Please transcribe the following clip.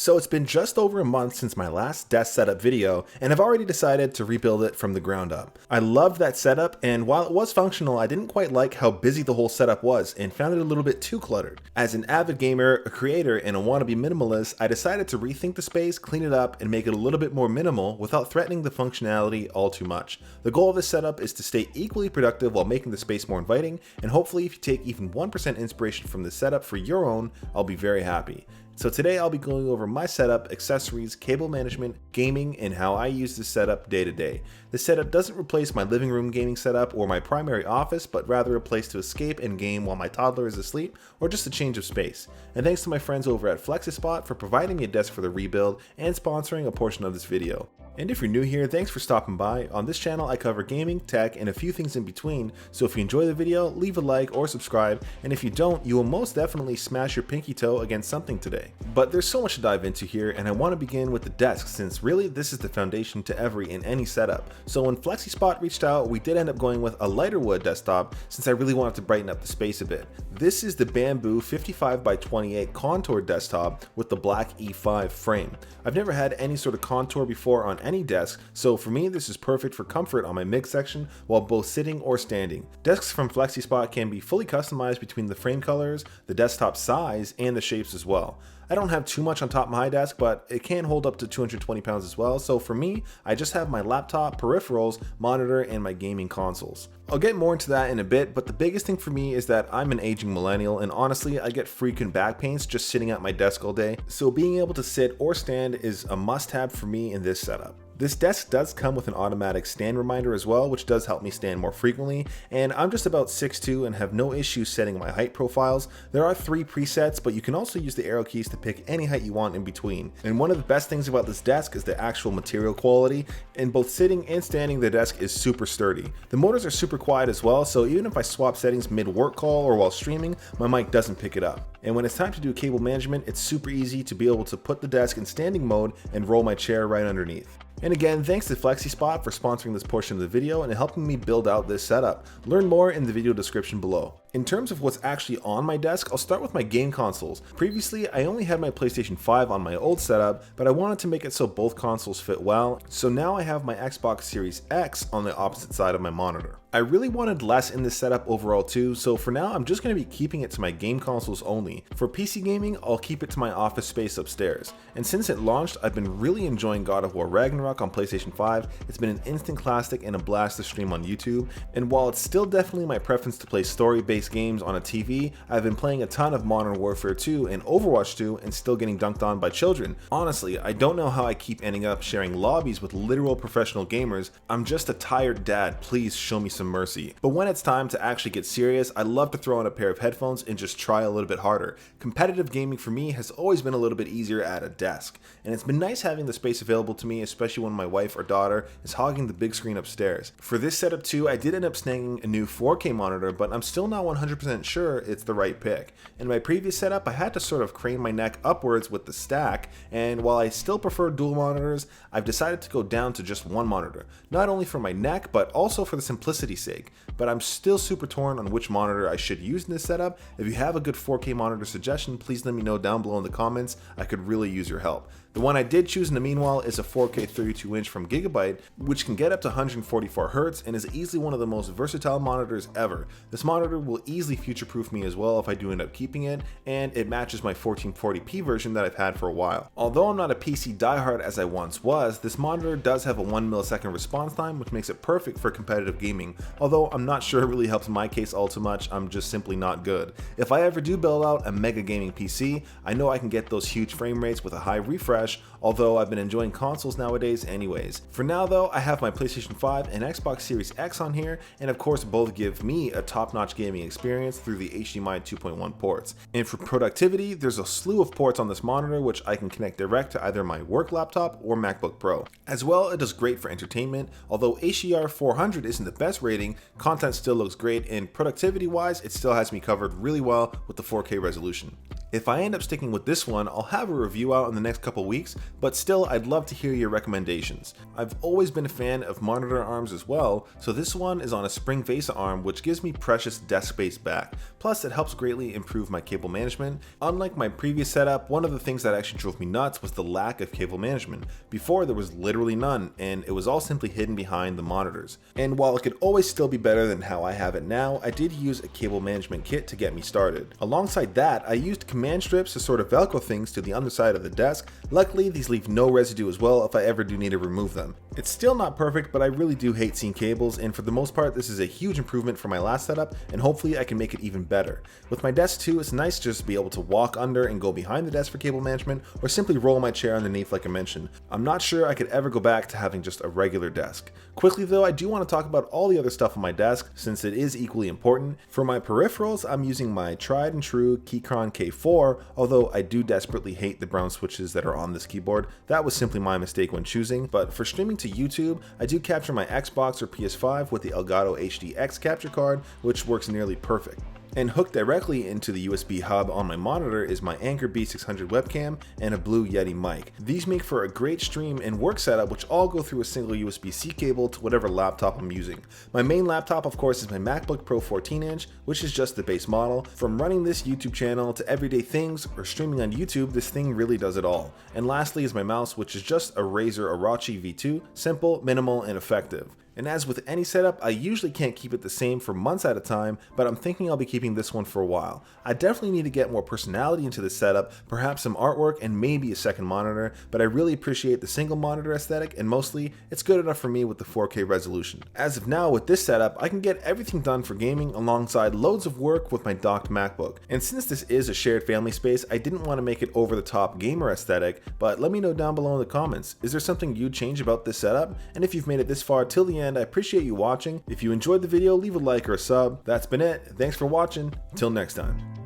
So it's been just over a month since my last desk setup video, and I've already decided to rebuild it from the ground up. I loved that setup, and while it was functional, I didn't quite like how busy the whole setup was and found it a little bit too cluttered. As an avid gamer, a creator, and a wannabe minimalist, I decided to rethink the space, clean it up, and make it a little bit more minimal without threatening the functionality all too much. The goal of this setup is to stay equally productive while making the space more inviting, and hopefully if you take even 1% inspiration from this setup for your own, I'll be very happy. So today I'll be going over my setup, accessories, cable management, gaming, and how I use this setup day to day. This setup doesn't replace my living room gaming setup or my primary office, but rather a place to escape and game while my toddler is asleep, or just a change of space. And thanks to my friends over at FlexiSpot for providing me a desk for the rebuild and sponsoring a portion of this video. And if you're new here, thanks for stopping by. On this channel I cover gaming, tech, and a few things in between, so if you enjoy the video, leave a like or subscribe, and if you don't, you will most definitely smash your pinky toe against something today. But there's so much to dive into here, and I want to begin with the desk, since really this is the foundation to every and any setup. So when FlexiSpot reached out, we did end up going with a lighter wood desktop since I really wanted to brighten up the space a bit. This is the bamboo 55x28 contour desktop with the black E5 frame. I've never had any sort of contour before on any desk, so for me this is perfect for comfort on my midsection while both sitting or standing. Desks from FlexiSpot can be fully customized between the frame colors, the desktop size, and the shapes as well. I don't have too much on top of my desk, but it can hold up to 220 pounds as well, so for me, I just have my laptop, peripherals, monitor, and my gaming consoles. I'll get more into that in a bit, but the biggest thing for me is that I'm an aging millennial, and honestly, I get frequent back pains just sitting at my desk all day, so being able to sit or stand is a must-have for me in this setup. This desk does come with an automatic stand reminder as well, which does help me stand more frequently, and I'm just about 6'2" and have no issues setting my height profiles. There are 3 presets, but you can also use the arrow keys to pick any height you want in between. And one of the best things about this desk is the actual material quality, and both sitting and standing the desk is super sturdy. The motors are super quiet as well, so even if I swap settings mid-work call or while streaming, my mic doesn't pick it up. And when it's time to do cable management, it's super easy to be able to put the desk in standing mode and roll my chair right underneath. And again, thanks to FlexiSpot for sponsoring this portion of the video and helping me build out this setup. Learn more in the video description below. In terms of what's actually on my desk, I'll start with my game consoles. Previously, I only had my PlayStation 5 on my old setup, but I wanted to make it so both consoles fit well, so now I have my Xbox Series X on the opposite side of my monitor. I really wanted less in this setup overall too, so for now I'm just going to be keeping it to my game consoles only. For PC gaming, I'll keep it to my office space upstairs. And since it launched, I've been really enjoying God of War Ragnarok on PlayStation 5. It's been an instant classic and a blast to stream on YouTube, and while it's still definitely my preference to play story-based games on a TV, I've been playing a ton of Modern Warfare 2 and Overwatch 2 and still getting dunked on by children. Honestly, I don't know how I keep ending up sharing lobbies with literal professional gamers. I'm just a tired dad, please show me some mercy. But when it's time to actually get serious, I love to throw on a pair of headphones and just try a little bit harder. Competitive gaming for me has always been a little bit easier at a desk, and it's been nice having the space available to me, especially when my wife or daughter is hogging the big screen upstairs. For this setup too, I did end up snagging a new 4K monitor, but I'm still not 100% sure it's the right pick. In my previous setup, I had to sort of crane my neck upwards with the stack, and while I still prefer dual monitors, I've decided to go down to just one monitor, not only for my neck, but also for the simplicity's sake. But I'm still super torn on which monitor I should use in this setup. If you have a good 4K monitor suggestion, please let me know down below in the comments. I could really use your help. The one I did choose in the meanwhile is a 4K 32-inch from Gigabyte, which can get up to 144 Hz and is easily one of the most versatile monitors ever. This monitor will easily future-proof me as well if I do end up keeping it, and it matches my 1440p version that I've had for a while. Although I'm not a PC diehard as I once was, this monitor does have a 1 millisecond response time, which makes it perfect for competitive gaming, although I'm not sure it really helps my case all too much. I'm just simply not good. If I ever do build out a mega gaming PC, I know I can get those huge frame rates with a high refresh, although I've been enjoying consoles nowadays anyways. For now though, I have my PlayStation 5 and Xbox Series X on here, and of course both give me a top-notch gaming experience through the HDMI 2.1 ports. And for productivity, there's a slew of ports on this monitor which I can connect direct to either my work laptop or MacBook Pro. As well, it does great for entertainment. Although HDR 400 isn't the best rating, content still looks great, and productivity wise, it still has me covered really well with the 4K resolution. If I end up sticking with this one, I'll have a review out in the next couple weeks, but still I'd love to hear your recommendations. I've always been a fan of monitor arms as well, so this one is on a spring VESA arm which gives me precious desk space back. Plus it helps greatly improve my cable management. Unlike my previous setup, one of the things that actually drove me nuts was the lack of cable management. Before there was literally none, and it was all simply hidden behind the monitors. And while it could always still be better than how I have it now, I did use a cable management kit to get me started. Alongside that, I used command strips to sort of velcro things to the underside of the desk. Luckily, these leave no residue as well if I ever do need to remove them. It's still not perfect, but I really do hate seeing cables, and for the most part this is a huge improvement from my last setup, and hopefully I can make it even better. With my desk too, it's nice to just be able to walk under and go behind the desk for cable management, or simply roll my chair underneath like I mentioned. I'm not sure I could ever go back to having just a regular desk. Quickly though, I do want to talk about all the other stuff on my desk since it is equally important. For my peripherals, I'm using my tried and true Keychron K4, although I do desperately hate the brown switches that are on this keyboard. That was simply my mistake when choosing, but for streaming to YouTube, I do capture my Xbox or PS5 with the Elgato HDX capture card, which works nearly perfect. And hooked directly into the USB hub on my monitor is my Anker B600 webcam and a Blue Yeti mic. These make for a great stream and work setup which all go through a single USB-C cable to whatever laptop I'm using. My main laptop of course is my MacBook Pro 14-inch, which is just the base model. From running this YouTube channel to everyday things or streaming on YouTube, this thing really does it all. And lastly is my mouse, which is just a Razer Arachi V2, simple, minimal, and effective. And as with any setup, I usually can't keep it the same for months at a time, but I'm thinking I'll be keeping this one for a while. I definitely need to get more personality into this setup, perhaps some artwork and maybe a second monitor, but I really appreciate the single monitor aesthetic, and mostly, it's good enough for me with the 4K resolution. As of now, with this setup, I can get everything done for gaming alongside loads of work with my docked MacBook. And since this is a shared family space, I didn't want to make it over the top gamer aesthetic, but let me know down below in the comments. Is there something you'd change about this setup? And if you've made it this far till the end, I appreciate you watching. If you enjoyed the video, leave a like or a sub. That's been it. Thanks for watching. Till next time.